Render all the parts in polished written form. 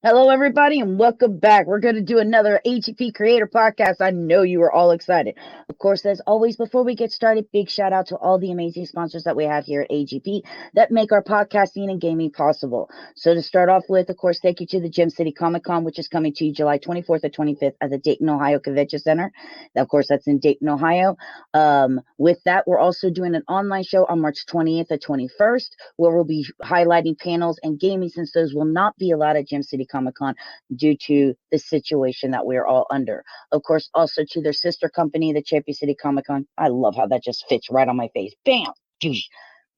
Hello, everybody, and welcome back. We're going to do another AGP Creator Podcast. I know you are all excited. Of course, as always, before we get started, big shout out to all the amazing sponsors that we have here at AGP that make our podcasting and gaming possible. So to start off with, of course, thank you to the Gem City Comic Con, which is coming to you July 24th and 25th at the Dayton, Ohio Convention Center. Of course, that's in Dayton, Ohio. With that, we're also doing an online show on March 20th and 21st, where we'll be highlighting panels and gaming, since those will not be allowed at Gem City Comic-Con due to the situation that we're all under. Of course, also to their sister company, the Champion City Comic-Con. I love how that just fits right on my face. Bam!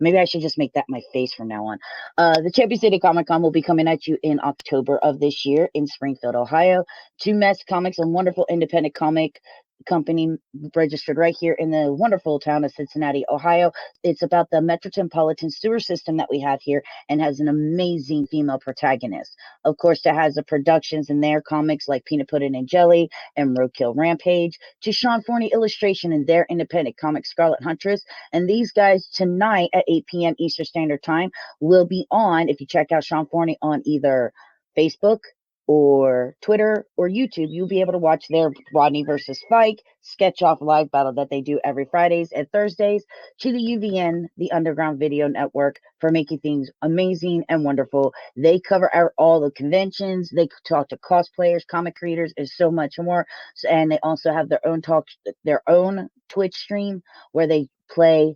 Maybe I should just make that my face from now on. The Champion City Comic-Con will be coming at you in October of this year in Springfield, Ohio. Two Mess Comics, a wonderful independent comic company registered right here in the wonderful town of Cincinnati, Ohio. It's about the metropolitan sewer system that we have here and has an amazing female protagonist. Of course, it has the productions in their comics like Peanut Pudding and Jelly and Roadkill Rampage, to Sean Forney illustration in their independent comic Scarlet Huntress. And these guys tonight at 8 p.m. Eastern Standard Time will be on, if you check out Sean Forney on either Facebook or Twitter or YouTube, you'll be able to watch their Rodney versus Spike sketch off live battle that they do every Fridays and Thursdays, to the UVN, the Underground Video Network, for making things amazing and wonderful. They cover all the conventions. They talk to cosplayers, comic creators, and so much more. And they also have their own Twitch stream where they play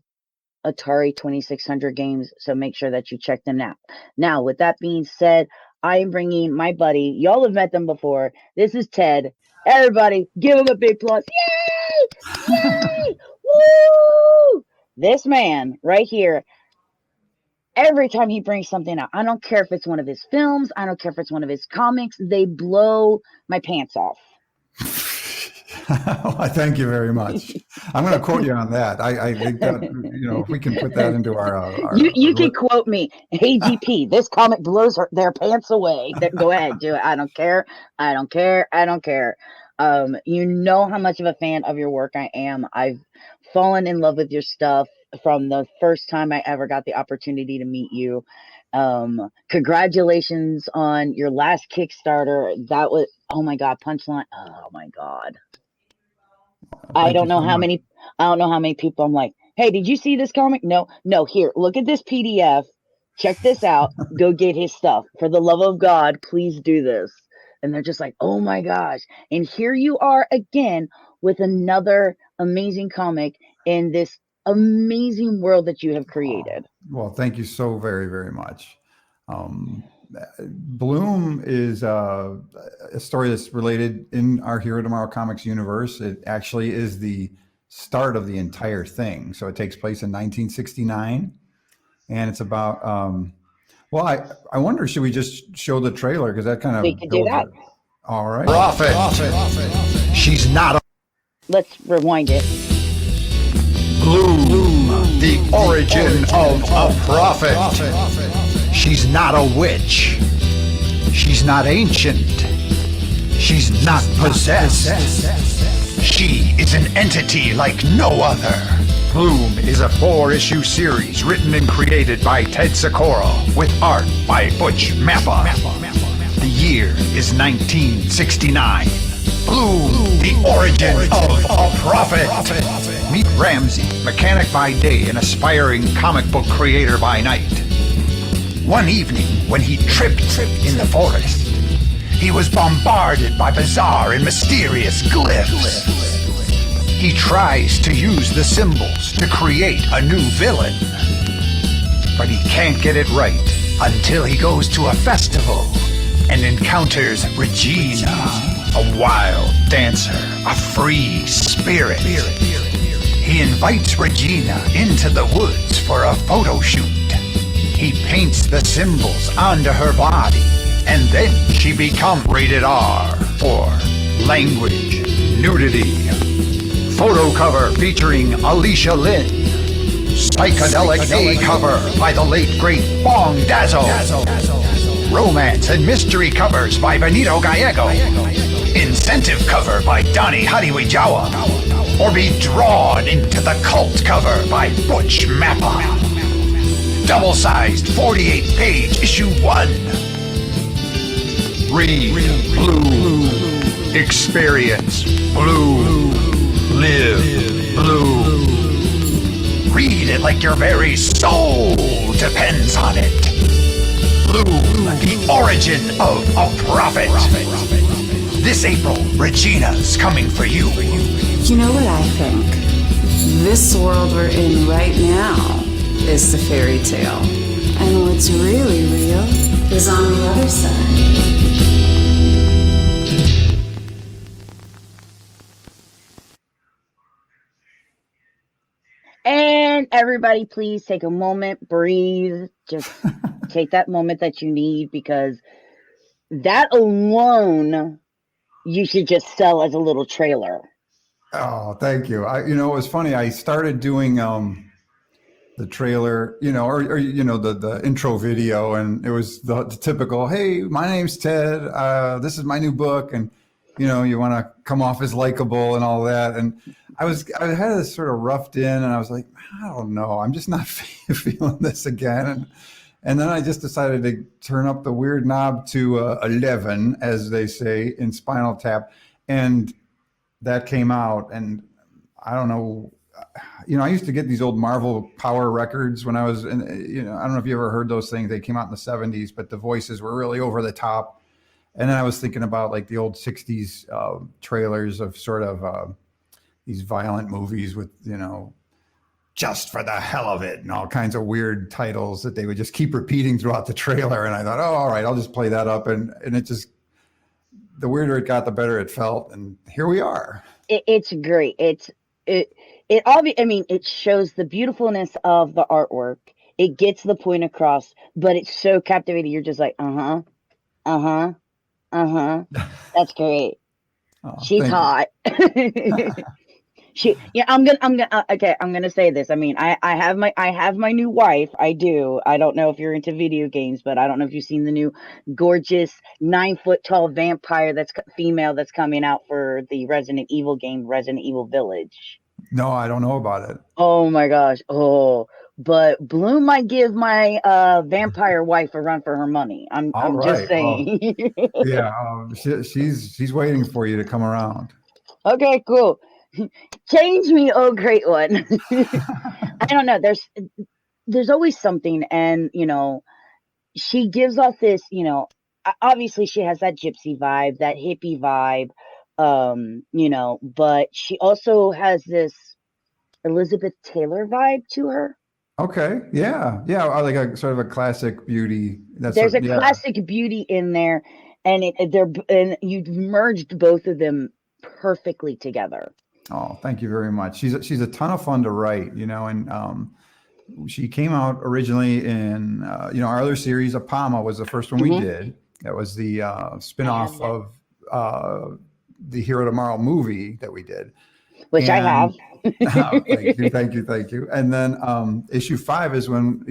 Atari 2600 games. So make sure that you check them out. Now, with that being said, I am bringing my buddy. Y'all have met them before. This is Ted. Everybody, give him a big plus. Yay! Yay! Woo! This man right here, every time he brings something out, I don't care if it's one of his films, I don't care if it's one of his comics, they blow my pants off. Well, thank you very much. I'm going to quote you on that. I think that, if we can put that into our you can quote me. Hey, GP, this comic blows their pants away. Go ahead, do it. I don't care. You know how much of a fan of your work I am. I've fallen in love with your stuff from the first time I ever got the opportunity to meet you. Congratulations on your last Kickstarter. That was, oh my God, Punchline. Oh my God. I don't know how many people I'm like, hey, did you see this comic? No, here, look at this PDF. Check this out. Go get his stuff. For the love of God, please do this. And they're just like, oh my gosh. And here you are again with another amazing comic in this amazing world that you have created. Well, thank you so very, very much. Bloom is a story that's related in our Hero Tomorrow Comics universe. It actually is the start of the entire thing. So it takes place in 1969, and it's about, I wonder, should we just show the trailer? Because that kind of... We can do that. All right. Prophet. She's not a... Let's rewind it. Bloom, the origin of a prophet. She's not a witch. She's not ancient. She's not possessed. She is an entity like no other. Bloom is a 4-issue series written and created by Ted Sikora with art by Butch Mappa. The year is 1969. Bloom, the origin of a prophet. Meet Ramsey, mechanic by day and aspiring comic book creator by night. One evening, when he tripped in the forest, he was bombarded by bizarre and mysterious glyphs. He tries to use the symbols to create a new villain, but he can't get it right until he goes to a festival and encounters Regina, a wild dancer, a free spirit. He invites Regina into the woods for a photo shoot. He paints the symbols onto her body, and then she becomes rated R for language, nudity. Photo cover featuring Alicia Lynn. Psychedelic A cover by the late great Bong Dazzle. Romance and mystery covers by Benito Gallego. Incentive cover by Donny Hadiwijawa. Or be drawn into the cult cover by Butch Mappa. Double-sized 48-page issue 1. Read blue. Experience blue. Live blue. Read it like your very soul depends on it. Bloom, the origin of a prophet. This April, Regina's coming for you. You know what I think? This world we're in right now is the fairy tale. And what's really real is on the other side. And everybody, please take a moment, breathe, just take that moment that you need, because that alone you should just sell as a little trailer. Oh, thank you. It was funny. I started doing the trailer, or the intro video, and it was the typical, hey, my name's Ted. This is my new book, and you want to come off as likable and all that. And I had this sort of roughed in, and I was like, I don't know, I'm just not feeling this again. And then I just decided to turn up the weird knob to 11, as they say in Spinal Tap, and that came out. And I don't know, I used to get these old Marvel Power records when I was in, I don't know if you ever heard those things. They came out in the 70s, but the voices were really over the top. And then I was thinking about like the old 60s trailers of sort of these violent movies with, just for the hell of it and all kinds of weird titles that they would just keep repeating throughout the trailer. And I thought, oh, all right, I'll just play that up. And it just, the weirder it got, the better it felt. And here we are. It's great. It shows the beautifuln's of the artwork. It gets the point across, but it's so captivating. You're just like, that's great. Oh, she's hot. I'm gonna say this. I mean, I have my new wife. I do. I don't know if you're into video games, but I don't know if you've seen the new gorgeous 9-foot tall vampire female that's coming out for the Resident Evil game, Resident Evil Village. No, I don't know about it. Oh my gosh. Oh, but Bloom might give my vampire wife a run for her money. I'm just saying. Yeah, she's waiting for you to come around. Okay, cool. Change me, oh great one. I don't know. There's always something, and she gives off this. Obviously she has that gypsy vibe, that hippie vibe. But she also has this Elizabeth Taylor vibe to her. Okay, yeah, like a sort of a classic beauty. There's a classic beauty in there, and you've merged both of them perfectly together. Oh, thank you very much. She's a ton of fun to write, and she came out originally in our other series. Apama was the first one we did. That was the spinoff of the Hero Tomorrow movie that we did, which I have. Thank you. And then issue 5 is when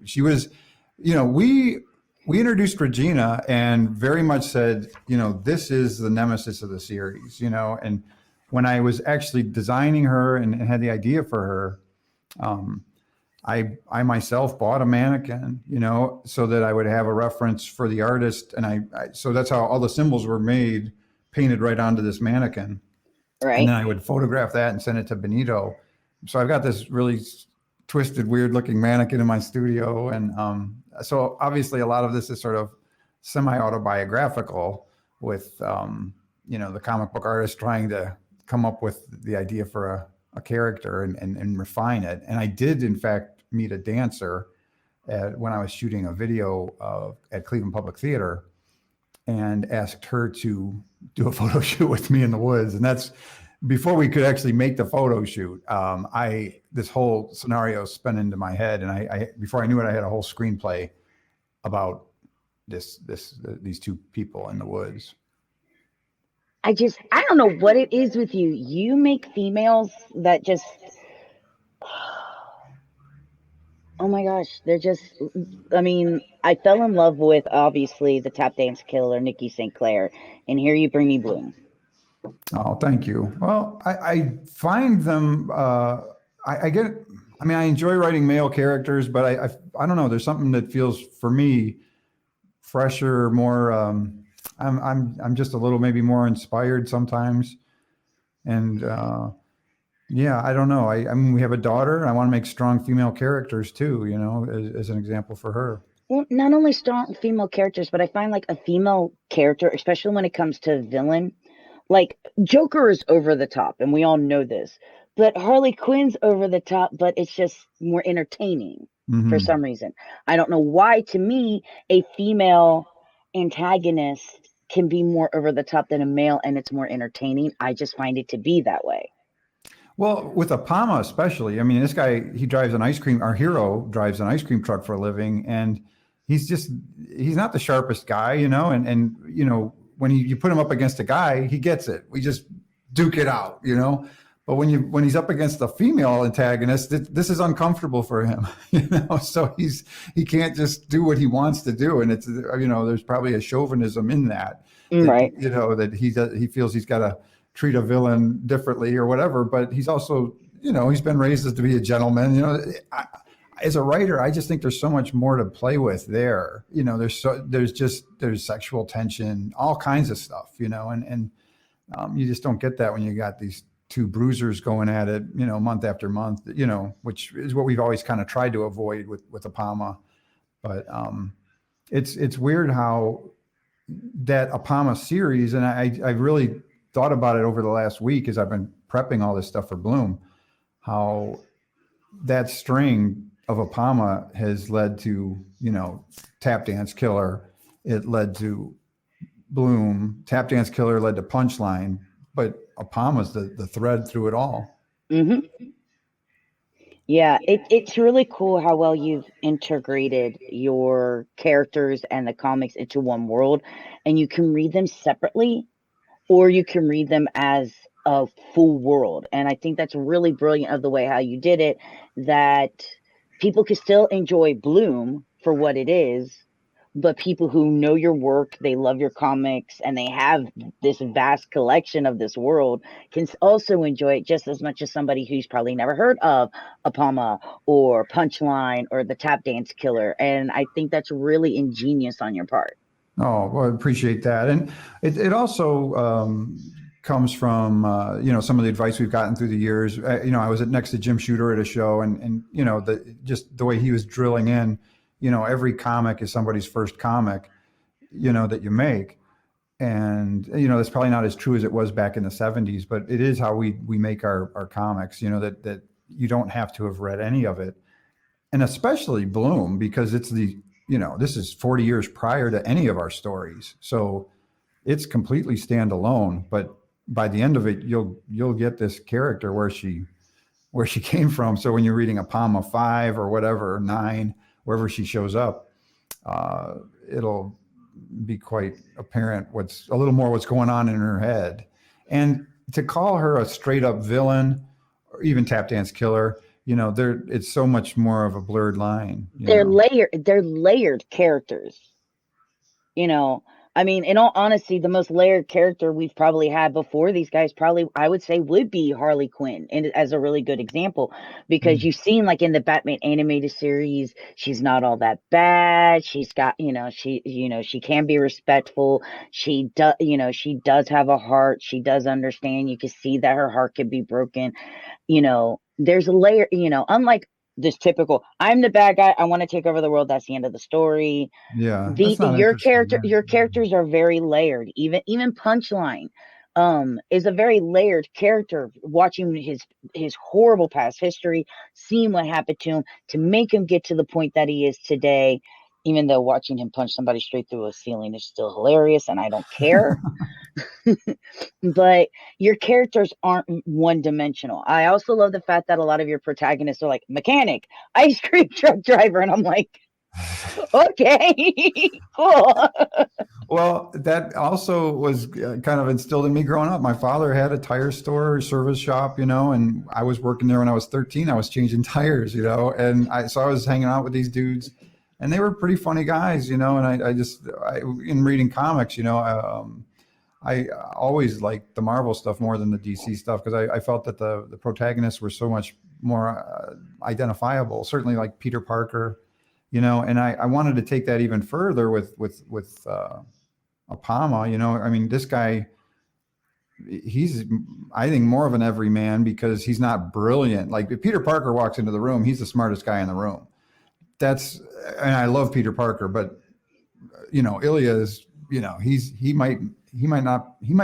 she was, we introduced Regina and very much said, this is the nemesis of the series, and when I was actually designing her and had the idea for her, I myself bought a mannequin, so that I would have a reference for the artist. And so that's how all the symbols were made, painted right onto this mannequin. Right. And then I would photograph that and send it to Benito. So I've got this really twisted, weird looking mannequin in my studio. And so obviously a lot of this is sort of semi-autobiographical with, the comic book artist trying to come up with the idea for a character and refine it. And I did, in fact, meet a dancer when I was shooting a video at Cleveland Public Theater, and asked her to do a photo shoot with me in the woods. And that's before we could actually make the photo shoot. This whole scenario spun into my head, and I before I knew it, I had a whole screenplay about these two people in the woods. I don't know what it is with you. You make females that just, oh my gosh, they're just, I fell in love with, obviously, the tap dance killer, Nikki St. Clair, and here you bring me Bloom. Oh, thank you. Well, I find them, I enjoy writing male characters, but I don't know, there's something that feels, for me, fresher, more. I'm just a little maybe more inspired sometimes, and yeah, I don't know. I mean, we have a daughter, and I want to make strong female characters too. You know, as an example for her. Well, not only strong female characters, but I find like a female character, especially when it comes to villain, like Joker is over the top, and we all know this. But Harley Quinn's over the top, but it's just more entertaining for some reason. I don't know why. To me, a female antagonist can be more over the top than a male, and it's more entertaining. I just find it to be that way. Well, with Apama especially, I mean, this guy, our hero drives an ice cream truck for a living, and he's not the sharpest guy, you know, and you know, when you put him up against a guy, he gets it. We just duke it out, you know. But when he's up against a female antagonist, this is uncomfortable for him, you know. So he can't just do what he wants to do, and it's, you know, there's probably a chauvinism in that, Right? You know, that he feels he's got to treat a villain differently or whatever. But he's also, you know, he's been raised as to be a gentleman. You know, as a writer, I just think there's so much more to play with there. You know, there's sexual tension, all kinds of stuff, you know, and you just don't get that when you got these two bruisers going at it, you know, month after month, you know, which is what we've always kind of tried to avoid with Apama. But it's weird how that Apama series, and I really thought about it over the last week as I've been prepping all this stuff for Bloom, how that string of Apama has led to, you know, Tap Dance Killer. It led to Bloom. Tap Dance Killer led to Punchline, but Apama's the thread through it all. Yeah, it's really cool how well you've integrated your characters and the comics into one world, and you can read them separately, or you can read them as a full world. And I think that's really brilliant of the way how you did it, that people can still enjoy Bloom for what it is, but people who know your work, they love your comics, and they have this vast collection of this world can also enjoy it just as much as somebody who's probably never heard of Apama or Punchline or the Tap Dance Killer. And I think that's really ingenious on your part. Oh, well, I appreciate that. And it also comes from, you know, some of the advice we've gotten through the years. You know, I was next to Jim Shooter at a show, and you know, just the way he was drilling in, you know, every comic is somebody's first comic, you know, that you make. And, you know, that's probably not as true as it was back in the 70s, but it is how we make our comics, you know, that you don't have to have read any of it. And especially Bloom, because it's you know, this is 40 years prior to any of our stories. So it's completely standalone, but by the end of it, you'll get this character where she came from. So when you're reading Apama 5 or whatever, 9, wherever she shows up, it'll be quite apparent what's going on in her head. And to call her a straight up villain or even Tap Dance Killer, you know, it's so much more of a blurred line. They're layered characters. You know, I mean, in all honesty, the most layered character we've probably had before these guys probably, I would say, would be Harley Quinn, and as a really good example, because you've seen, like, in the Batman animated series, she's not all that bad. She's got, she can be respectful. She does have a heart. She does understand. You can see that her heart can be broken. You know, there's a layer, unlike this typical, I'm the bad guy, I want to take over the world, that's the end of the story. Yeah. Your characters are very layered. Even Punchline is a very layered character, watching his horrible past history, seeing what happened to him to make him get to the point that he is today, even though watching him punch somebody straight through a ceiling is still hilarious and I don't care. But your characters aren't one-dimensional. I also love the fact that a lot of your protagonists are like mechanic, ice cream truck driver, and I'm like, okay, cool. Well, that also was kind of instilled in me growing up. My father had a tire store, service shop, and I was working there when I was 13. I was changing tires, and so I was hanging out with these dudes, and they were pretty funny guys, and I in reading comics, I always liked the Marvel stuff more than the DC stuff, because I felt that the protagonists were so much more identifiable. Certainly like Peter Parker, you know, and I wanted to take that even further with Apama, you know, I mean, this guy, he's, I think, more of an everyman because he's not brilliant. Like if Peter Parker walks into the room, he's the smartest guy in the room. And I love Peter Parker, but you know, Ilya is, you know, he might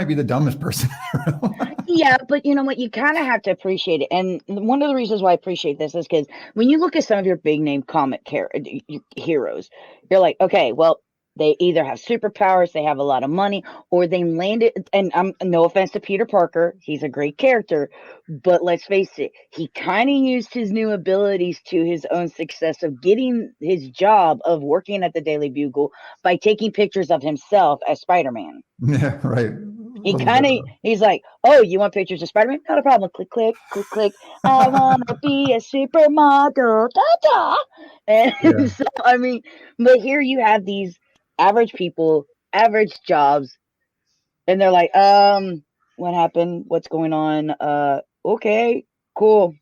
be the dumbest person in the room. Yeah, but you know what? You kind of have to appreciate it. And one of the reasons why I appreciate this is because when you look at some of your big name comic heroes, you're like, okay, well, they either have superpowers, they have a lot of money, or they landed. And I'm no offense to Peter Parker, he's a great character, but let's face it, he kind of used his new abilities to his own success of getting his job of working at the Daily Bugle by taking pictures of himself as Spider-Man. Yeah, right. He's like, oh, you want pictures of Spider-Man? Not a problem. Click, click, click, click. I want to be a supermodel. Da-da. And so, I mean, but here you have these average people, average jobs, and they're like, what happened? What's going on? Okay, cool.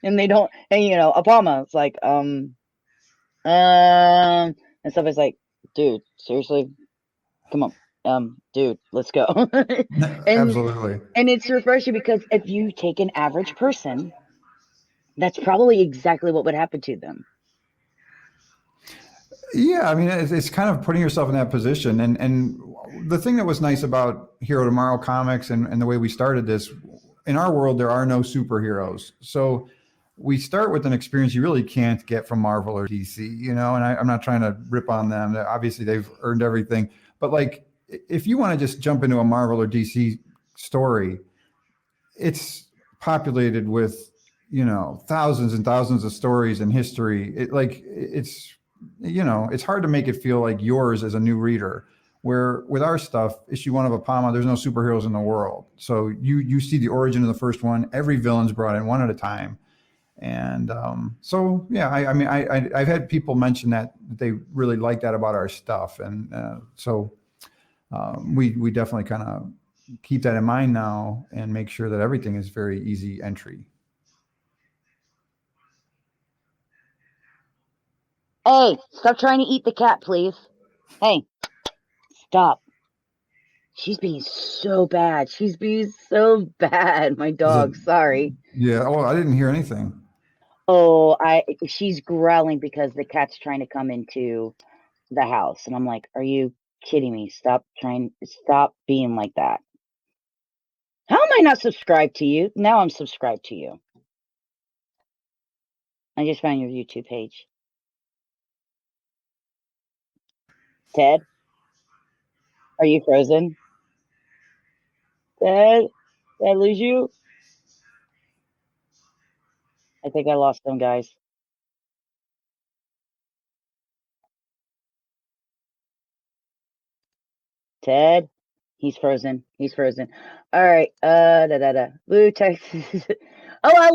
And they don't, and you know, Apama, it's like, and stuff is like, dude, seriously? Come on. Dude, let's go. Absolutely. And it's refreshing because if you take an average person, that's probably exactly what would happen to them. Yeah, I mean, it's kind of putting yourself in that position. And the thing that was nice about Hero Tomorrow Comics and the way we started this, in our world, there are no superheroes. So we start with an experience you really can't get from Marvel or DC, you know, and I'm not trying to rip on them. Obviously, they've earned everything. But like, if you want to just jump into a Marvel or DC story, it's populated with, you know, thousands and thousands of stories and history. It's you know, it's hard to make it feel like yours as a new reader. Where with our stuff, issue 1 of Apama, there's no superheroes in the world. So you see the origin of the first one. Every villain's brought in one at a time. And so, yeah, I mean, I've had people mention that they really like that about our stuff. And so we definitely kind of keep that in mind now and make sure that everything is very easy entry. Hey, stop trying to eat the cat, please. Hey, stop. She's being so bad. She's being so bad, my dog. Sorry. Yeah. Oh, I didn't hear anything. Oh, she's growling because the cat's trying to come into the house. And I'm like, are you kidding me? Stop being like that. How am I not subscribed to you? Now I'm subscribed to you. I just found your YouTube page. Ted? Are you frozen? Ted? Did I lose you? I think I lost them, guys. Ted? He's frozen. He's frozen. All right. Blue taxes. Oh, at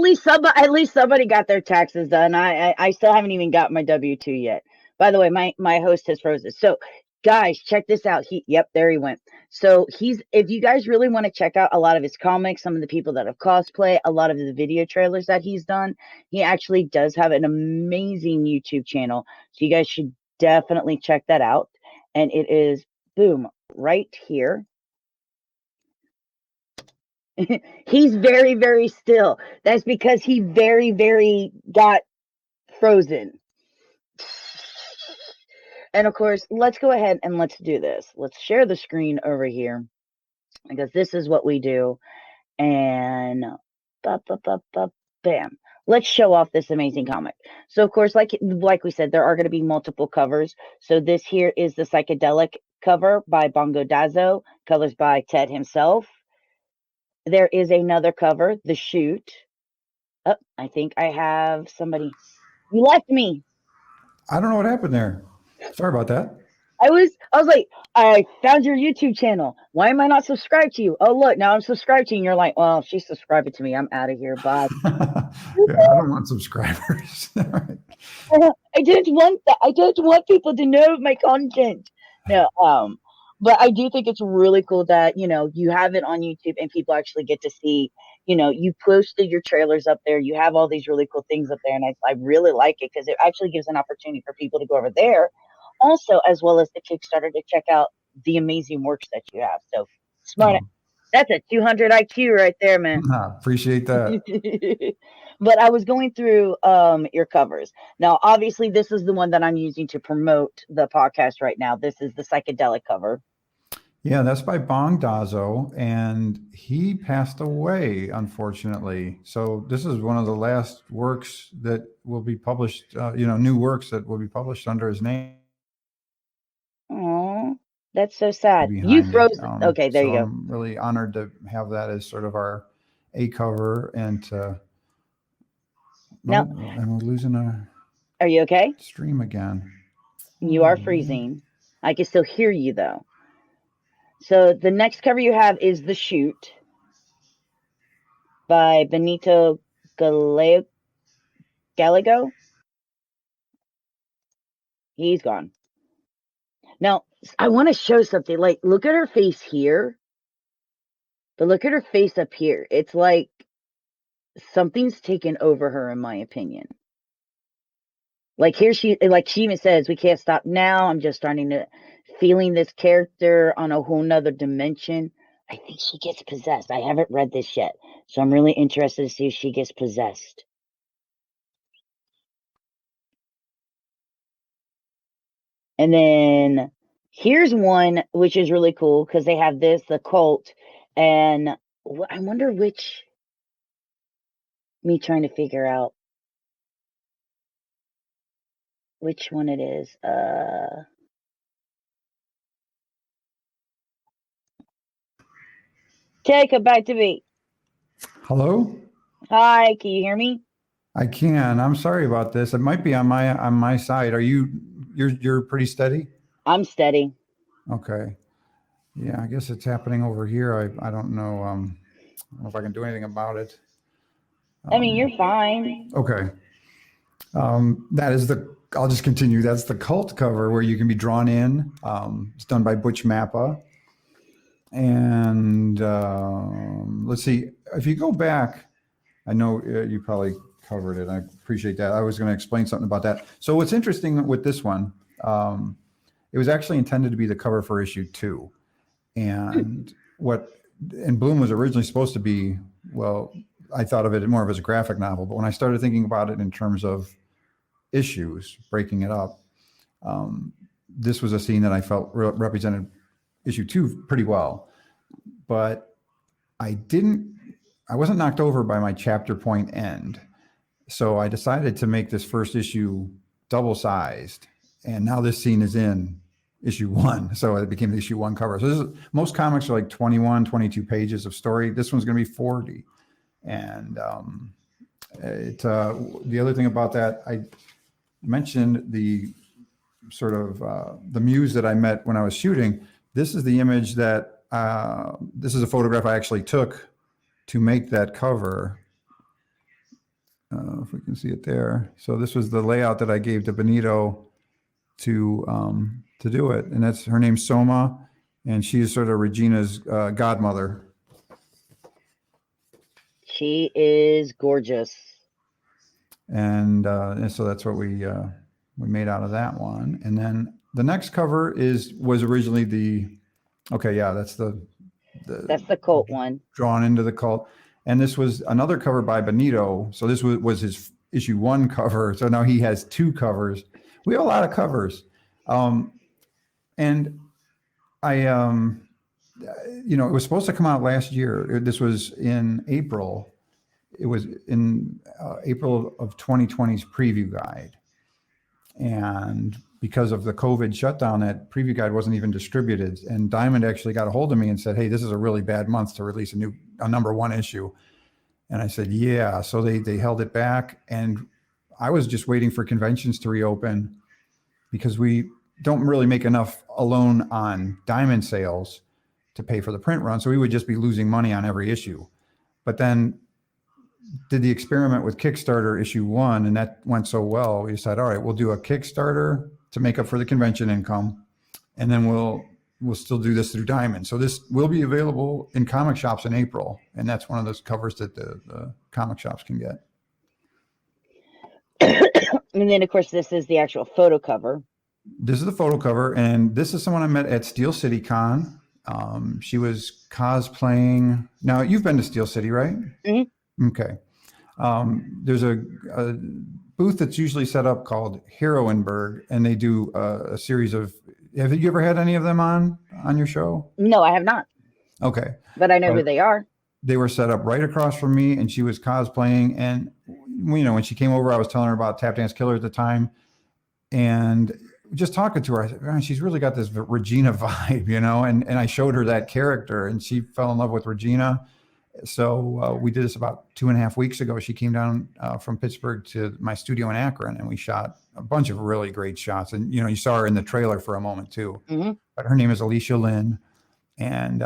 least somebody got their taxes done. I still haven't even got my W-2 yet. By the way, my host has frozen. So guys, check this out. Yep, there he went. So if you guys really want to check out a lot of his comics, some of the people that have cosplay, a lot of the video trailers that he's done, he actually does have an amazing YouTube channel. So you guys should definitely check that out. And it is, boom, right here. He's very, very still. That's because he very, very got frozen. And of course, let's go ahead and let's do this. Let's share the screen over here because this is what we do. And bam. Let's show off this amazing comic. So of course, like we said, there are going to be multiple covers. So this here is the psychedelic cover by Bongo Dazzo, colors by Ted himself. There is another cover, The Shoot. Oh, I think I have somebody. You left me. I don't know what happened there. Sorry about that. I was like, I found your YouTube channel. Why am I not subscribed to you? Oh, look, now I'm subscribed to you. And you're like, well, she's subscribed to me. I'm out of here. Bye. Yeah, I don't want subscribers. Right. I don't want that. I don't want people to know my content. No, But I do think it's really cool that, you have it on YouTube and people actually get to see, you posted your trailers up there. You have all these really cool things up there. And I really like it because it actually gives an opportunity for people to go over there also, as well as the Kickstarter, to check out the amazing works that you have. So smart. Oh, That's a 200 IQ right there, man. appreciate that. But I was going through your covers. Now, obviously, this is the one that I'm using to promote the podcast right now. This is the psychedelic cover. Yeah, that's by Bong Dazo, and he passed away, unfortunately. So this is one of the last works that will be published, new works that will be published under his name Oh, that's so sad. You behind it. froze. Okay, there So you go. I'm really honored to have that as sort of our A cover, and Now, and we're losing our are you okay? stream again. You are freezing. I can still hear you, though. So the next cover you have is The Shoot by Benito Gallego. He's gone. Now, I want to show something. Like, look at her face here, but look at her face up here. It's like something's taken over her, in my opinion. Like here she even says, we can't stop now. I'm just starting to feeling this character on a whole nother dimension. I think she gets possessed. I haven't read this yet, so I'm really interested to see if she gets possessed. And then here's one which is really cool because they have the cult, and I wonder which. Me trying to figure out which one it is. Ted, come back to me. Hello? Hi, can you hear me? I can. I'm sorry about this. It might be on my side. You're pretty steady? I'm steady. Okay. Yeah, I guess it's happening over here. I don't know. I don't know if I can do anything about it. I mean, you're fine. Okay. I'll just continue. That's the cult cover where you can be drawn in. It's done by Butch Mappa. And let's see, if you go back, I know you probably covered it. I appreciate that. I was going to explain something about that. So what's interesting with this one, it was actually intended to be the cover for issue 2. And Bloom was originally supposed to be, well, I thought of it more of as a graphic novel, but when I started thinking about it in terms of issues, breaking it up, this was a scene that I felt represented issue 2 pretty well. But I wasn't knocked over by my chapter point end. So I decided to make this first issue double-sized. And now this scene is in issue 1. So it became the issue 1 cover. So most comics are like 21, 22 pages of story. This one's going to be 40. And the other thing about that, I mentioned the sort of the muse that I met when I was shooting. This is the image that, this is a photograph I actually took to make that cover. If we can see it there. So this was the layout that I gave to Benito to do it. And her name's Soma, and she is sort of Regina's godmother. She is gorgeous. And so that's what we made out of that one. And then the next cover was originally that's the cult one. Drawn into the cult. And this was another cover by Benito. So this was his issue 1 cover. So now he has 2 covers. We have a lot of covers. And I, it was supposed to come out last year. This was in April. It was in April of 2020's preview guide. And because of the COVID shutdown, that preview guide wasn't even distributed. And Diamond actually got a hold of me and said, hey, this is a really bad month to release a number 1 issue. And I said, yeah. So they held it back. And I was just waiting for conventions to reopen because we don't really make enough alone on Diamond sales to pay for the print run. So we would just be losing money on every issue. But then did the experiment with Kickstarter issue 1, and that went so well, we decided, all right, we'll do a Kickstarter to make up for the convention income, and then we'll we'll still do this through Diamond. So this will be available in comic shops in April. And that's one of those covers that the comic shops can get. And then, of course, this is the actual photo cover. This is the photo cover. And this is someone I met at Steel City Con. She was cosplaying. Now, you've been to Steel City, right? Mm-hmm. Okay. There's a booth that's usually set up called Heroinberg, and they do a series of. Have you ever had any of them on your show? No, I have not. Okay, but I know who they are. They were set up right across from me, and she was cosplaying. And when she came over, I was telling her about Tap Dance Killer at the time, and just talking to her, I said, "Man, she's really got this Regina vibe," And I showed her that character, and she fell in love with Regina. So we did this about 2.5 weeks ago. She came down from Pittsburgh to my studio in Akron, and we shot a bunch of really great shots. And, you saw her in the trailer for a moment too. Mm-hmm. But her name is Alicia Lynn. And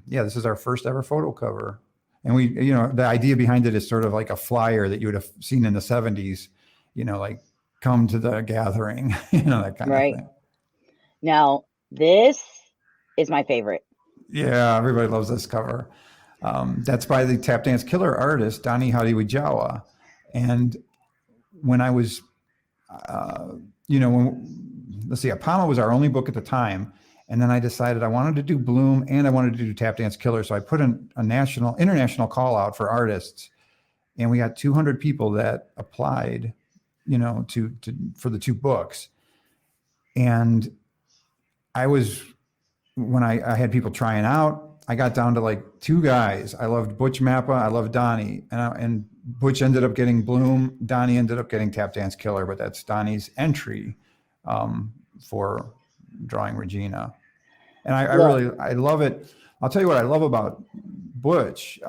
this is our first ever photo cover. And we, the idea behind it is sort of like a flyer that you would have seen in the 70s, like come to the gathering, that kind of thing. Now, this is my favorite. Yeah, everybody loves this cover. That's by the Tap Dance Killer artist, Donnie Hadiwijawa. And when I was, Apama was our only book at the time. And then I decided I wanted to do Bloom and I wanted to do Tap Dance Killer. So I put in a international call out for artists. And we got 200 people that applied, for the 2 books. And when I had people trying out, I got down to like 2 guys. I loved Butch Mappa. I loved Donnie. And Butch ended up getting Bloom. Donnie ended up getting Tap Dance Killer, but that's Donnie's entry for drawing Regina. And I love it. I'll tell you what I love about Butch.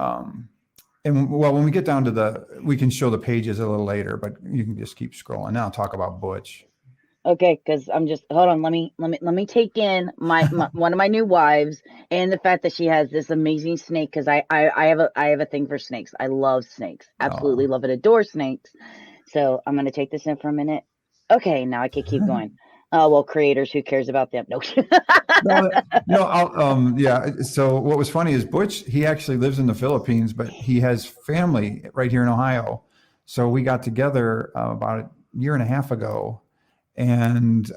When we get down to we can show the pages a little later, but you can just keep scrolling. Now I'll talk about Butch. Okay, because I'm just hold on. Let me take in my one of my new wives and the fact that she has this amazing snake. Because I have a thing for snakes. I love snakes. Absolutely love it. Adore snakes. So I'm gonna take this in for a minute. Okay, now I can keep going. Well, creators, who cares about them? No. So what was funny is Butch. He actually lives in the Philippines, but he has family right here in Ohio. So we got together about a year and a half ago. And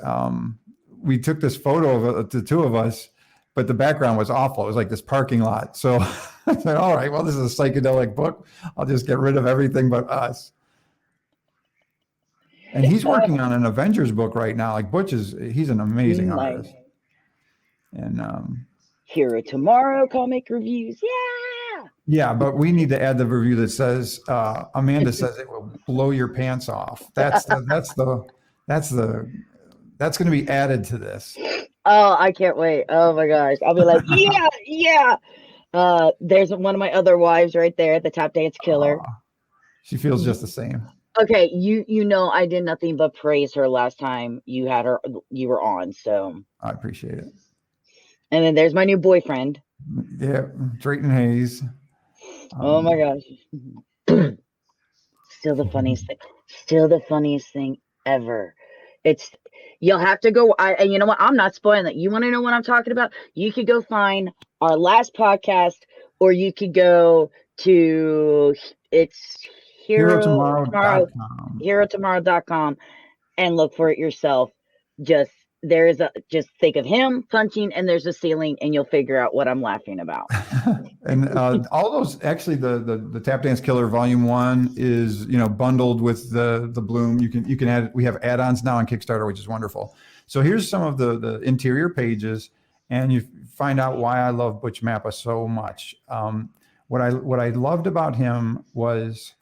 we took this photo of the 2 of us, but the background was awful. It was like this parking lot. So I said, all right, well, this is a psychedelic book. I'll just get rid of everything but us. And he's working on an Avengers book right now. Like Butch he's an amazing artist. And Hero Tomorrow comic reviews. Yeah. Yeah, but we need to add the review that says, Amanda says it will blow your pants off. That's going to be added to this. Oh, I can't wait. Oh my gosh. I'll be like, yeah. There's one of my other wives right there, the Tap Dance Killer. She feels just the same. Okay. I did nothing but praise her last time you were on. So I appreciate it. And then there's my new boyfriend. Yeah. Drayton Hayes. Oh my gosh. Still the funniest thing ever. You'll have to go. And you know what? I'm not spoiling it. You want to know what I'm talking about? You could go find our last podcast, or you could go to herotomorrow.com and look for it yourself. Just think of him punching, and there's a ceiling, and you'll figure out what I'm laughing about. And all those, actually, the Tap Dance Killer Volume 1 is bundled with the Bloom. You can add. We have add-ons now on Kickstarter, which is wonderful. So here's some of the interior pages, and you find out why I love Butch Mappa so much. What I loved about him was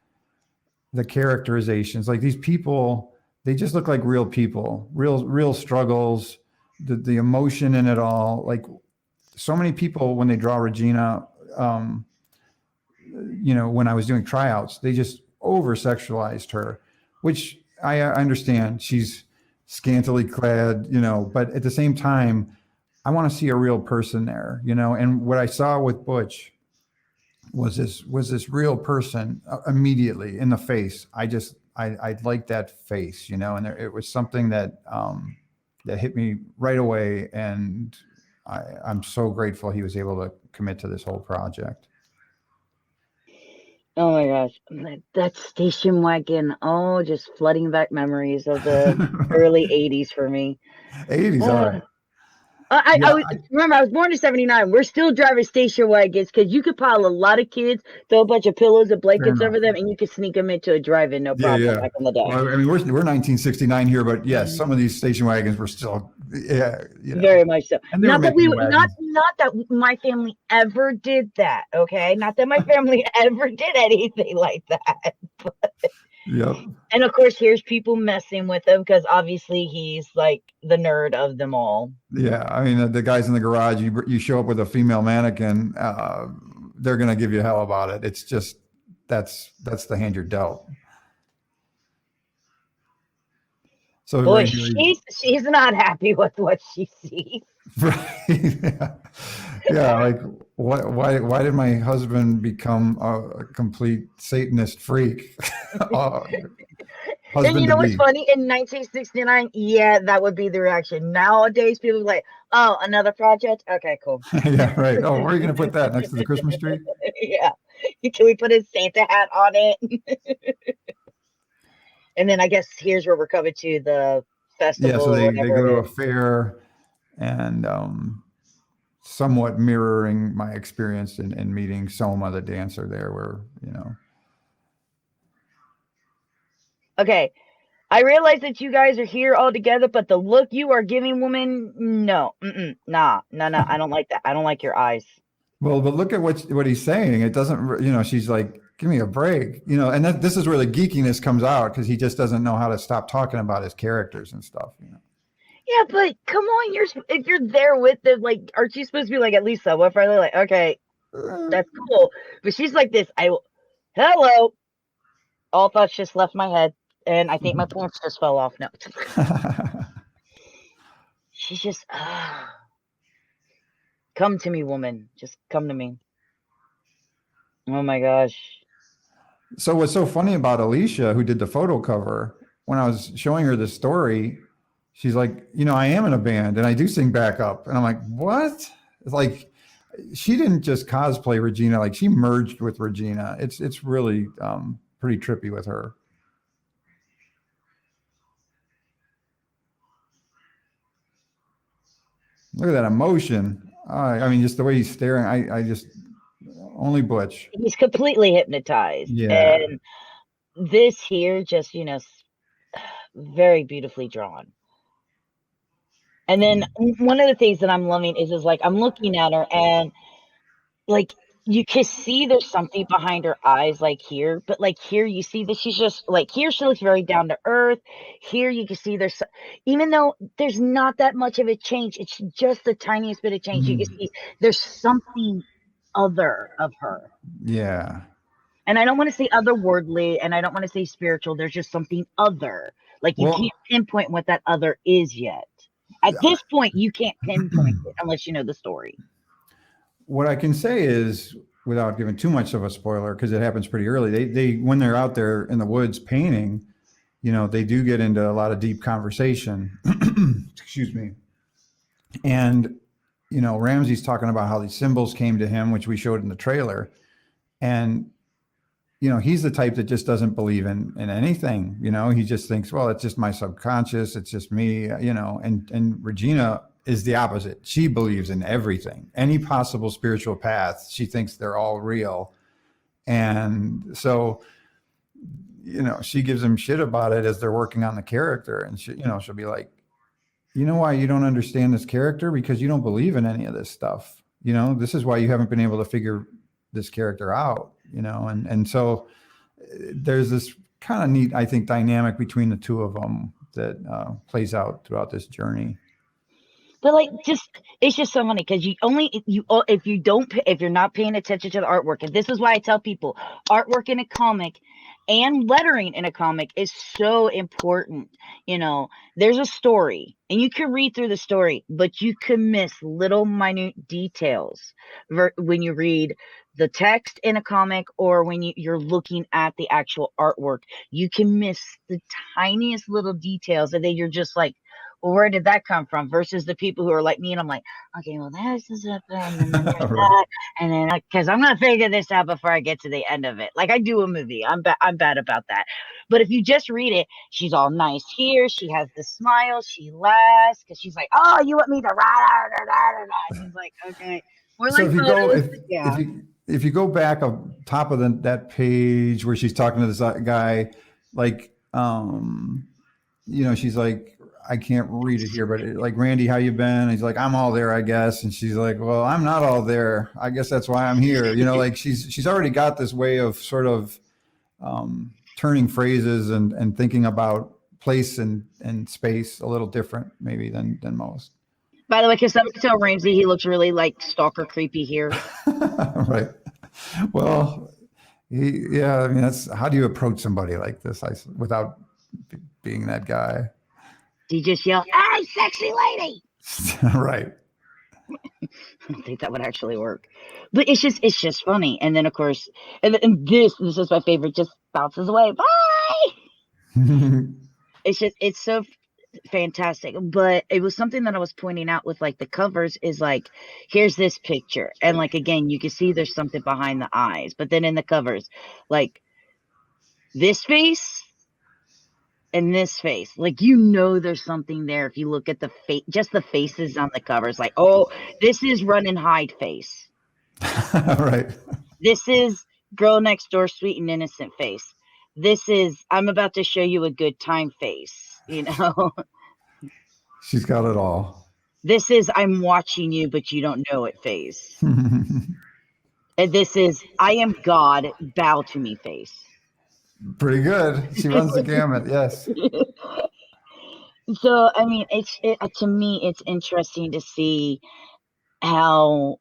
the characterizations. Like, these people, they just look like real people, real struggles, the emotion in it all. Like, so many people, when they draw Regina, when I was doing tryouts, they just over-sexualized her, which I understand. She's scantily clad, but at the same time, I want to see a real person there, and what I saw with Butch was this real person immediately in the face. I liked that face, and it was something that hit me right away. And I'm so grateful he was able to commit to this whole project. Oh my gosh, that station wagon! Oh, just flooding back memories of the early '80s for me. 80s, all Uh, right. I Yeah, remember I was born in '79. We're still driving station wagons because you could pile a lot of kids, throw a bunch of pillows and fair blankets enough. over them, and you could sneak them into a drive-in, no Yeah, problem, yeah. back in the day. Well, I mean, we're 1969 here, but yes, some of these station wagons were still, yeah, Very much so. and they were Not that making not wagons. that my family ever did that. Okay, not that my family ever did anything like that. Yep. And of course, here's people messing with him because obviously he's like the nerd of them all. Yeah, I mean, the guys in the garage, you show up with a female mannequin, they're gonna give you hell about it. It's just that's the hand you're dealt. So Boy, right here, she's not happy with what she sees. right? Yeah, like why did my husband become a complete Satanist freak? And you Husband to know what's be. funny? In 1969, yeah, that would be the reaction. Nowadays, people are like, "Oh, another project? Okay, cool." Yeah, right. Oh, where are you gonna put that next to the Christmas tree? Yeah, can we put a Santa hat on it? And then I guess here's where we're coming to the Yeah, festival so or they whatever go to it a is. fair, and somewhat mirroring my experience in meeting Soma, the dancer there, where, Okay, I realize that you guys are here all together, but the look you are giving, woman, no, nah, no, I don't like that. I don't like your eyes. well, but look at what he's saying. It doesn't, she's like, give me a break, and this is where the geekiness comes out, because he just doesn't know how to stop talking about his characters and stuff. Yeah, but come on, if you're there with them, like, aren't you supposed to be like at least somewhat friendly? Like, okay, that's cool. But she's like this. Hello. All thoughts just left my head, and I think my pants just fell off. No, she's just, come to me, woman. Just come to me. Oh my gosh. So what's so funny about Alicia, who did the photo cover, when I was showing her the story, she's like, I am in a band and I do sing backup. And I'm like, what? It's like, she didn't just cosplay Regina, like she merged with Regina. It's really pretty trippy with her. Look at that emotion. I mean, just the way he's staring. I just, only Butch. He's completely hypnotized. Yeah. And this here just, very beautifully drawn. And then one of the things that I'm loving is like I'm looking at her and like you can see there's something behind her eyes, like here, but like here you see that she's just like here she looks very down to earth. Here you can see even though there's not that much of a change, it's just the tiniest bit of change. You can see there's something other of her. Yeah. And I don't want to say otherworldly and I don't want to say spiritual. There's just something other. Like you can't pinpoint what that other is yet. At this point, you can't pinpoint it unless you know the story. What I can say is, without giving too much of a spoiler, because it happens pretty early, they when they're out there in the woods painting, they do get into a lot of deep conversation. Excuse me. And, Ramsey's talking about how these symbols came to him, which we showed in the trailer. And, he's the type that just doesn't believe in anything. He just thinks, well, it's just my subconscious. It's just me, and Regina is the opposite. She believes in everything, any possible spiritual path. She thinks they're all real. And so, she gives him shit about it as they're working on the character. And she'll be like, you know why you don't understand this character? Because you don't believe in any of this stuff. This is why you haven't been able to figure this character out, and so there's this kind of neat, I think, dynamic between the two of them that plays out throughout this journey. But like, it's just so funny because if you're not paying attention to the artwork, and this is why I tell people artwork in a comic and lettering in a comic is so important. There's a story and you can read through the story, but you can miss little minute details when you read the text in a comic or when you're looking at the actual artwork. You can miss the tiniest little details and then you're just like, where did that come from? Versus the people who are like me, and I'm like, okay, well, this is a thing, and then there's Right. that, and then because I'm gonna figure this out before I get to the end of it. Like I do a movie, I'm bad about that. But if you just read it, she's all nice here. She has the smile. She laughs because she's like, oh, you want me to rah, da, da, da, da. And he's like, okay. We're So like, if you go, yeah. if you go back up top of that page where she's talking to this guy, like, she's like, I can't read it here, but like, Randy, how you been? And he's like, I'm all there, I guess. And she's like, well, I'm not all there. I guess that's why I'm here. Like she's already got this way of sort of turning phrases and thinking about place and space a little different maybe than most. By the way, because I'm tell Ramsey he looks really like stalker creepy here. Right. Well, I mean, that's how do you approach somebody like this without being that guy? Do you just yell, hey, sexy lady? Right. I don't think that would actually work. But it's just funny. And then of course, and this is my favorite, just bounces away. Bye. It's so fantastic. But it was something that I was pointing out with like the covers is like, here's this picture. And like, again, you can see there's something behind the eyes. But then in the covers, like this face and this face, like, there's something there. If you look at the face, just the faces on the covers, like, oh, this is run and hide face. Right. This is girl next door, sweet and innocent face. This is, I'm about to show you a good time face. She's got it all. This is, I'm watching you, but you don't know it face. And this is, I am God, bow to me face. Pretty good. She runs the gamut. Yes. So, I mean, to me, it's interesting to see how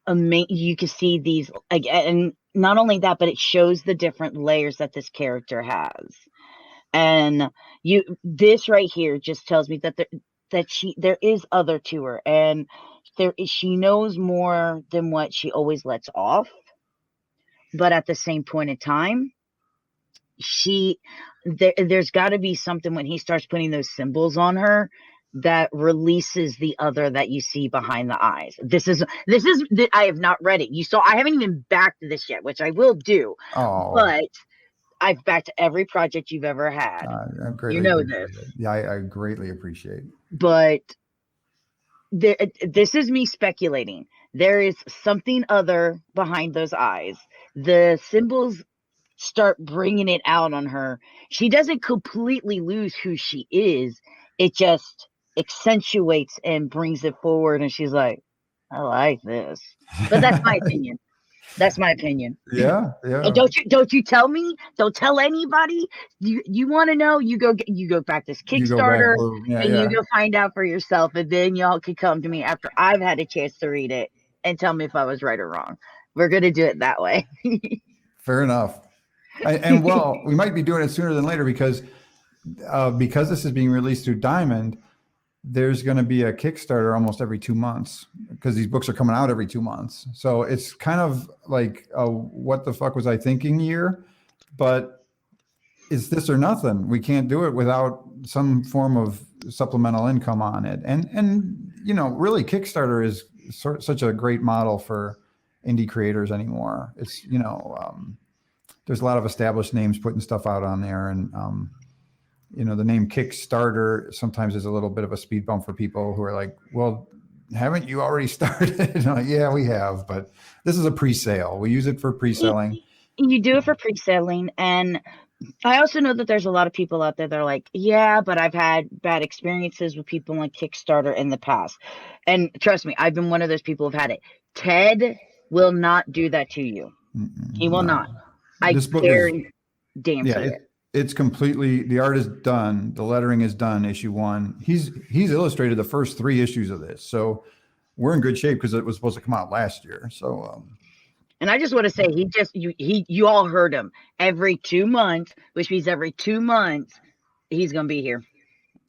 you can see these, and not only that, but it shows the different layers that this character has. And this right here just tells me that there is other to her, and she knows more than what she always lets off. But at the same point in time, there's got to be something when he starts putting those symbols on her that releases the other that you see behind the eyes. This is I have not read it. I haven't even backed this yet, which I will do. Oh. But I've backed every project you've ever had. This. Yeah, I greatly appreciate. But this is me speculating. There is something other behind those eyes. The symbols start bringing it out on her. She doesn't completely lose who she is. It just accentuates and brings it forward. And she's like, I like this. But that's my opinion. That's my opinion. Yeah. And don't you tell me. Don't tell anybody. You want to know? You go back this Kickstarter, you go find out for yourself, and then y'all can come to me after I've had a chance to read it and tell me if I was right or wrong. We're gonna do it that way. Fair enough. And well, we might be doing it sooner than later because this is being released through Diamond. There's going to be a Kickstarter almost every 2 months because these books are coming out every 2 months. So it's kind of like a what the fuck was I thinking year, but it's this or nothing. We can't do it without some form of supplemental income on it. And really Kickstarter is such a great model for indie creators anymore. It's, there's a lot of established names putting stuff out on there, and the name Kickstarter sometimes is a little bit of a speed bump for people who are like, well, haven't you already started? Like, yeah, we have, but this is a pre-sale. We use it for pre-selling. You do it for pre-selling. And I also know that there's a lot of people out there that are like, yeah, but I've had bad experiences with people on Kickstarter in the past. And trust me, I've been one of those people who've had it. Ted will not do that to you. He will not. I guarantee it. It's completely, the art is done. The lettering is done. Issue 1. He's illustrated the first 3 issues of this. So we're in good shape because it was supposed to come out last year. So, and I just want to say, you all heard him. Every 2 months, which means every 2 months, he's going to be here.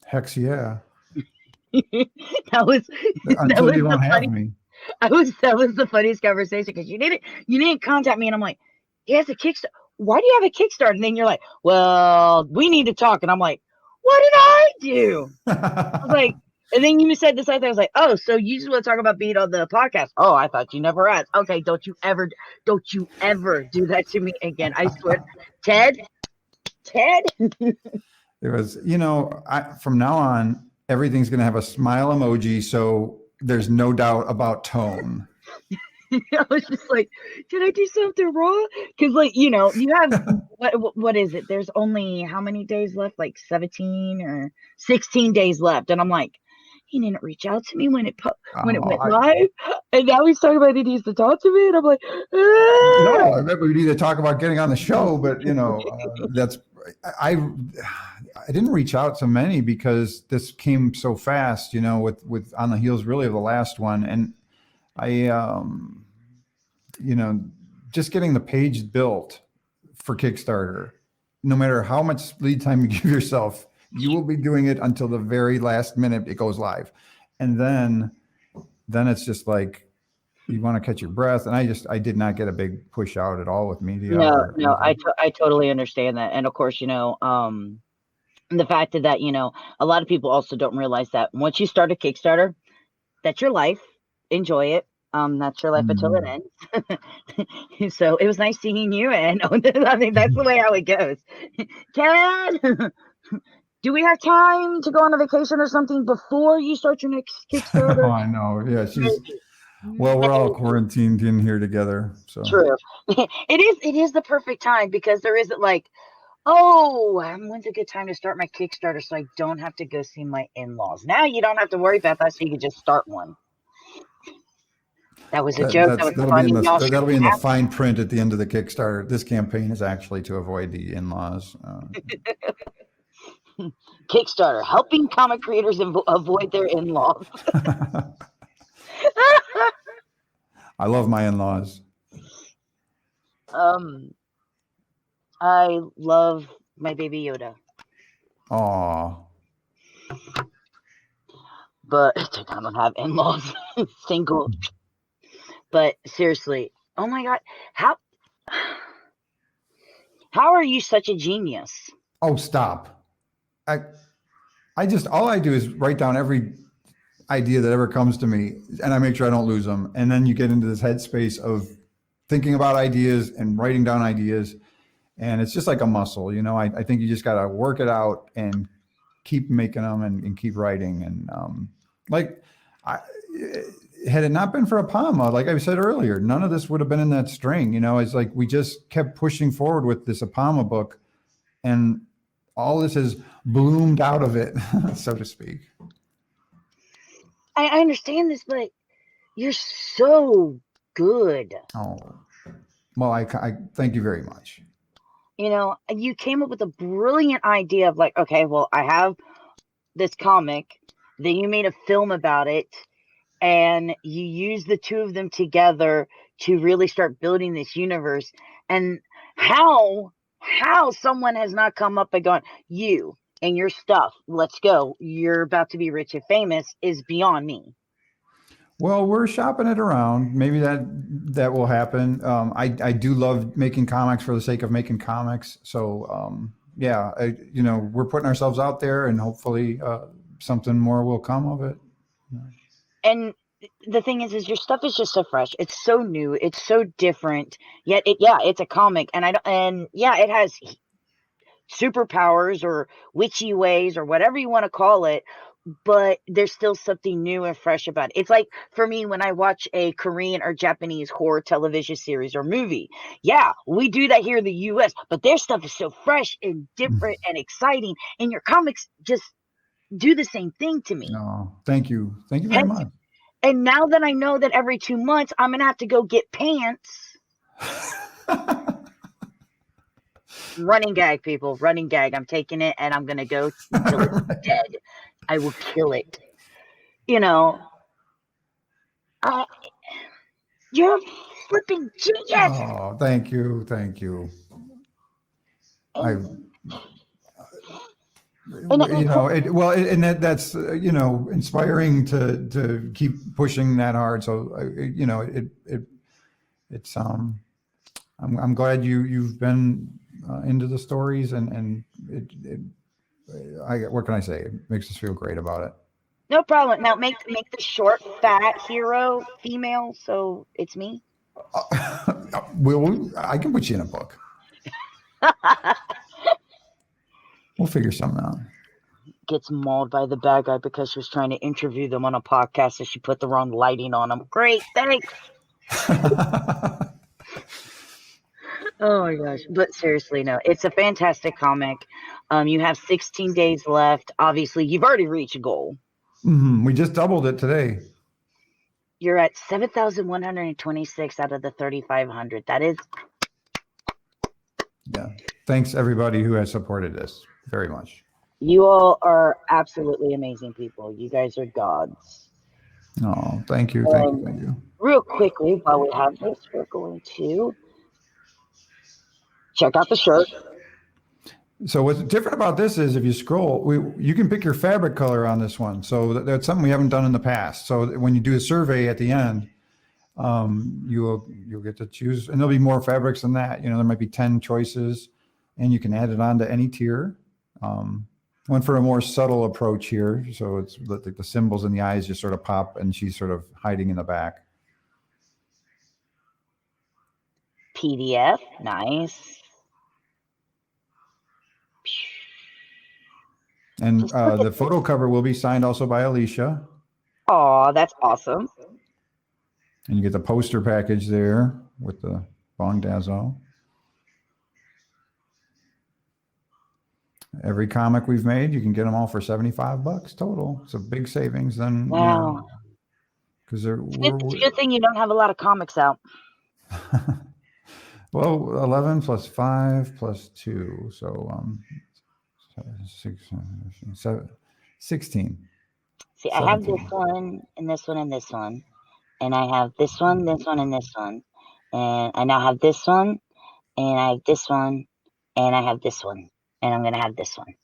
Hex yeah. That was the funniest conversation because you didn't contact me, and I'm like, he has a Kickstarter. Why do you have a Kickstarter? And then you're like, well, we need to talk. And I'm like, what did I do? I was like, and then you said this other thing. I was like, oh, so you just want to talk about being on the podcast? Oh, I thought you never asked. Okay, don't you ever do that to me again. I swear. Ted. It was, from now on, everything's going to have a smile emoji. So there's no doubt about tone. I was just like, did I do something wrong? Because, you have, what is it? There's only how many days left? Like 17 or 16 days left. And I'm like, he didn't reach out to me when it went live. And now he's talking about he needs to talk to me. And I'm like, no, I remember we need to talk about getting on the show, but I didn't reach out to many because this came so fast, with on the heels really of the last one. And I, just getting the page built for Kickstarter, no matter how much lead time you give yourself, you will be doing it until the very last minute it goes live. And then it's just like, you want to catch your breath. And I did not get a big push out at all with media. No, I totally understand that. And of course, the fact that, a lot of people also don't realize that once you start a Kickstarter, that's your life. Enjoy it. That's your life until it ends. So it was nice seeing you. And I mean, that's the way how it goes. Ted, do we have time to go on a vacation or something before you start your next Kickstarter? Oh, I know. Yeah, well, we're all quarantined in here together. So true. It is the perfect time because there isn't like, oh, when's a good time to start my Kickstarter so I don't have to go see my in-laws. Now you don't have to worry about that, so you can just start one. That was a joke. That'll be in the fine print at the end of the Kickstarter. This campaign is actually to avoid the in-laws. Kickstarter, helping comic creators avoid their in-laws. I love my in-laws. I love my baby Yoda. Aw. But I don't have in-laws. Single. But seriously, oh my God, how are you such a genius? Oh, stop. I just, all I do is write down every idea that ever comes to me, and I make sure I don't lose them. And then you get into this headspace of thinking about ideas and writing down ideas. And it's just like a muscle, I think you just got to work it out and keep making them and keep writing. And had it not been for Apama, like I said earlier, none of this would have been in that string. It's like we just kept pushing forward with this Apama book, and all this has bloomed out of it, so to speak. I understand this, but you're so good. Oh, well, I thank you very much. You came up with a brilliant idea of like, okay, well, I have this comic, then you made a film about it, and you use the two of them together to really start building this universe. And how someone has not come up and gone, you and your stuff, let's go, you're about to be rich and famous, is beyond me. We're shopping it around. Maybe that will happen. I do love making comics for the sake of making comics. So we're putting ourselves out there, and hopefully something more will come of it. And the thing is your stuff is just so fresh. It's so new. It's so different. Yet it's a comic, and it has superpowers or witchy ways or whatever you want to call it. But there's still something new and fresh about it. It's like for me when I watch a Korean or Japanese horror television series or movie. Yeah, we do that here in the U.S., but their stuff is so fresh and different and exciting. And your comics just do the same thing to me. Oh, thank you. Thank you very much. And now that I know that every 2 months I'm going to have to go get pants. Running gag, people. Running gag. I'm taking it and I'm going to go until it's dead. I will kill it. You're a flipping genius. Oh, thank you. That's inspiring to keep pushing that hard. So I'm glad you've been into the stories, and what can I say? It makes us feel great about it. No problem. Now make the short, fat hero female, so it's me. I can put you in a book. We'll figure something out. Gets mauled by the bad guy because she was trying to interview them on a podcast, so she put the wrong lighting on them. Great, thanks. Oh my gosh. But seriously, no, it's a fantastic comic. You have 16 days left. Obviously, you've already reached a goal. We just doubled it today. You're at 7,126 out of the 3,500. That is. Yeah. Thanks everybody who has supported this very much. You all are absolutely amazing people. You guys are gods. Oh, thank you. Thank you. Real quickly, while we have this, we're going to check out the shirt. So what's different about this is if you scroll, you can pick your fabric color on this one. So that's something we haven't done in the past. So when you do a survey at the end, you'll get to choose, and there'll be more fabrics than that. There might be 10 choices, and you can add it on to any tier. Went for a more subtle approach here. So it's like the symbols in the eyes just sort of pop, and she's sort of hiding in the back. PDF, nice. And the photo cover will be signed also by Alicia. Oh, that's awesome. And you get the poster package there with the Bong Dazzle. Every comic we've made, you can get them all for $75 total. It's a big savings then. Wow. Because it's a good thing you don't have a lot of comics out. Well, 11 plus 5 plus 2. So 16. See, I have this one and this one and this one. And I have this one, this one, and this one. And I now have this one, and I have this one, and I have this one. And I'm going to have this one.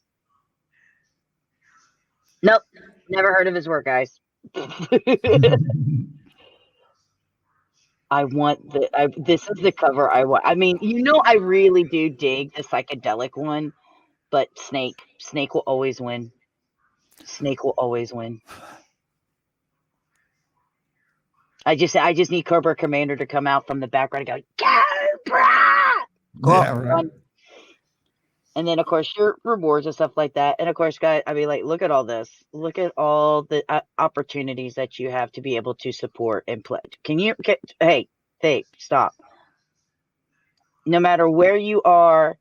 Nope. Never heard of his work, guys. I want this is the cover I want. I mean, I really do dig the psychedelic one, but Snake will always win. Snake will always win. I just need Cobra Commander to come out from the background and go, Cobra! Yeah, right. And then, of course, your rewards and stuff like that. And, of course, guys, I mean, like, look at all this. Look at all the opportunities that you have to be able to support and pledge. Hey, stop. No matter where you are.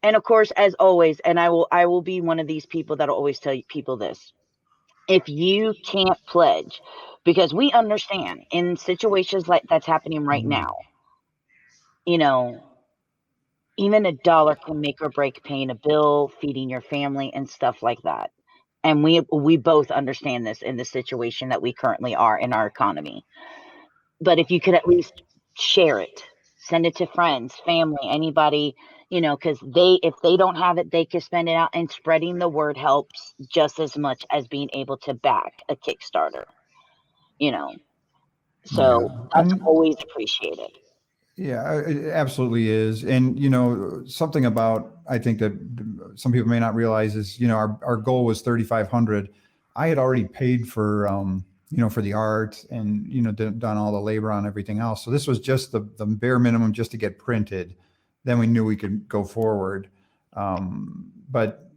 And, of course, as always, and I will be one of these people that will always tell people this. If you can't pledge, because we understand in situations like that's happening right now, even $1 can make or break paying a bill, feeding your family, and stuff like that. And we both understand this in the situation that we currently are in our economy. But if you could at least share it, send it to friends, family, anybody, because if they don't have it, they can spend it out. And spreading the word helps just as much as being able to back a Kickstarter, So that's always appreciated. Yeah, it absolutely is. And, something about, I think that some people may not realize is, our goal was 3,500. I had already paid for, for the art and, done all the labor on everything else. So this was just the bare minimum just to get printed. Then we knew we could go forward. But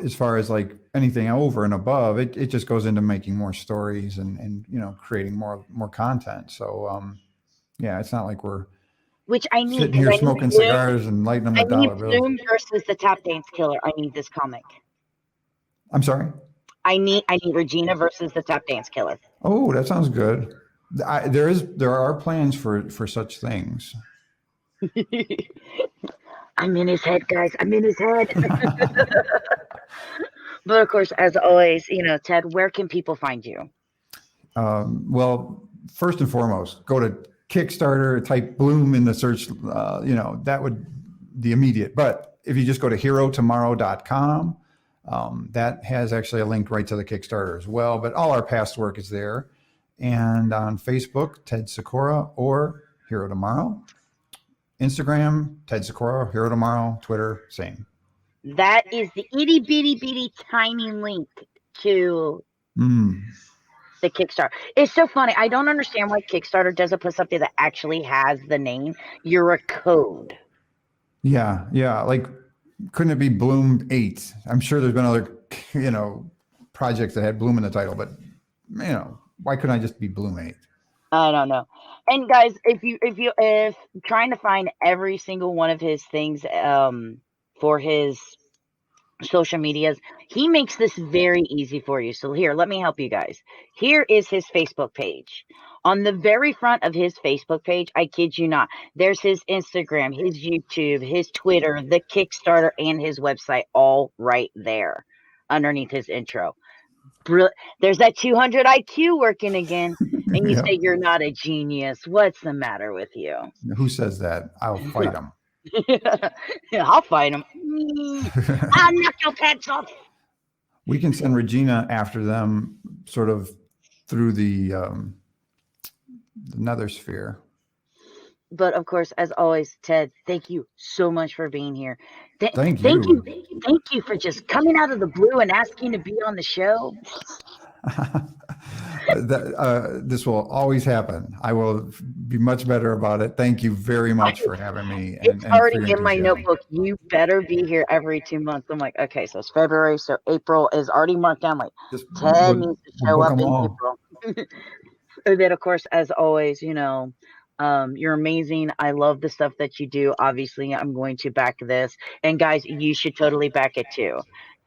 as far as like anything over and above, it just goes into making more stories and creating more content. So, yeah, it's not like we're sitting here smoking cigars and lighting them with dollar bills. Bloom versus the Tap Dance Killer. I need this comic. I'm sorry? I need Regina versus the Tap Dance Killer. Oh, that sounds good. There are plans for such things. I'm in his head, guys. I'm in his head. But of course, as always, Ted, where can people find you? Well, first and foremost, go to Kickstarter, type Bloom in the search, that would be immediate. But if you just go to herotomorrow.com, that has actually a link right to the Kickstarter as well. But all our past work is there. And on Facebook, Ted Sikora or Hero Tomorrow. Instagram, Ted Sikora, Hero Tomorrow. Twitter, same. That is the itty bitty bitty tiny link to the Kickstarter. It's so funny. I don't understand why Kickstarter doesn't put something that actually has the name. You're a code. Yeah. Like, couldn't it be Bloom 8? I'm sure there's been other, projects that had Bloom in the title, but why couldn't I just be Bloom 8? I don't know. And guys, if trying to find every single one of his things for his social medias, he makes this very easy for you. So here, let me help you guys. Here is his Facebook page. On the very front of his Facebook page, I kid you not, there's his Instagram, his YouTube, his Twitter, the Kickstarter, and his website all right there underneath his intro. There's that 200 IQ working again. And you say you're not a genius. What's the matter with you? Who says that? I'll fight him. I'll fight him. I'll knock your pants off. We can send Regina after them sort of through the nether sphere. But of course, as always, Ted, thank you so much for being here. Thank you. Thank you for just coming out of the blue and asking to be on the show. This will always happen. I will be much better about it. Thank you very much for having me. It's already in my notebook. You better be here every 2 months. I'm like, okay, so it's February, so April is already marked down. Like, Ted needs to show up in April. And then, of course, as always, you're amazing. I love the stuff that you do. Obviously, I'm going to back this. And guys, you should totally back it too.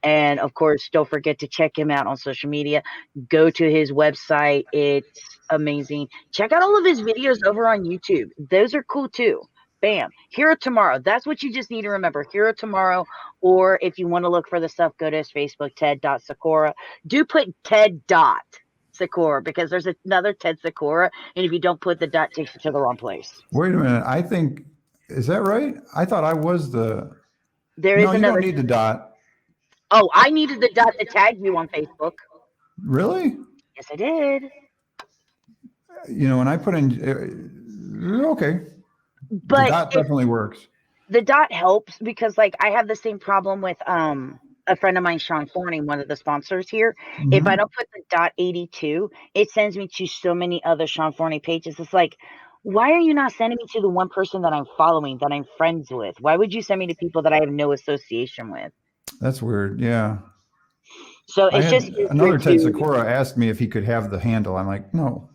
And of course, don't forget to check him out on social media. Go to his website. It's amazing. Check out all of his videos over on YouTube. Those are cool too. Bam. Hero Tomorrow. That's what you just need to remember. Hero Tomorrow. Or if you want to look for the stuff, go to his Facebook, Ted.Sikora. Do put Ted.Sikora because there's another Ted Sikora. And if you don't put the dot, it takes you to the wrong place. Wait a minute. Is that right? I thought I was the. There is another. You don't need the dot. Oh, I needed the dot to tag you on Facebook. Really? Yes, I did. When I put in, okay. But the dot definitely works. The dot helps because, like, I have the same problem with a friend of mine, Sean Forney, one of the sponsors here. Mm-hmm. If I don't put the dot 82, it sends me to so many other Sean Forney pages. It's like, why are you not sending me to the one person that I'm following, that I'm friends with? Why would you send me to people that I have no association with? That's weird. Yeah. So it's just another Ted Sikora asked me if he could have the handle. I'm like, no.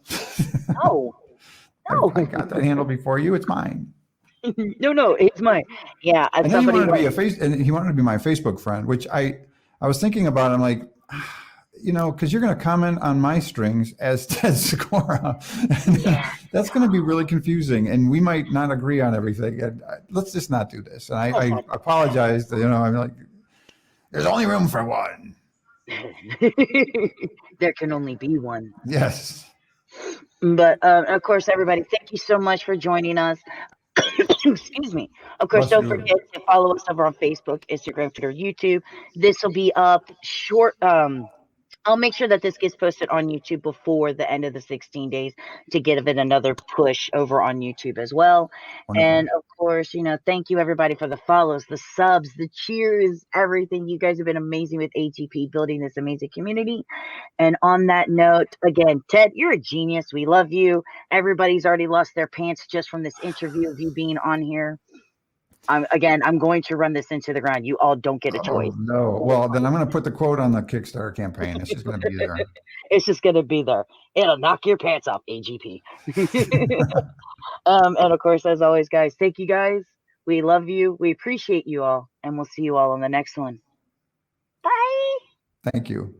No. I got that handle before you. It's mine. No, it's mine. Yeah. And then he wanted to be my Facebook friend, which I was thinking about. I'm like, because you're going to comment on my strings as Ted Sikora. That's going to be really confusing, and we might not agree on everything. And let's just not do this. And I apologize. I'm like, there's only room for one. There can only be one. Yes. But of course, everybody, thank you so much for joining us. Excuse me. Of course, don't forget to follow us over on Facebook, Instagram, Twitter, YouTube. This will be up short. I'll make sure that this gets posted on YouTube before the end of the 16 days to give it another push over on YouTube as well. Wonderful. And of course, thank you everybody for the follows, the subs, the cheers, everything. You guys have been amazing with AGP, building this amazing community. And on that note, again, Ted, you're a genius. We love you. Everybody's already lost their pants just from this interview of you being on here. I'm going to run this into the ground. You all don't get a choice. Oh, no. Well, then I'm going to put the quote on the Kickstarter campaign. It's just going to be there. It's just going to be there. It'll knock your pants off, AGP. And of course, as always, guys, thank you guys. We love you. We appreciate you all. And we'll see you all on the next one. Bye. Thank you.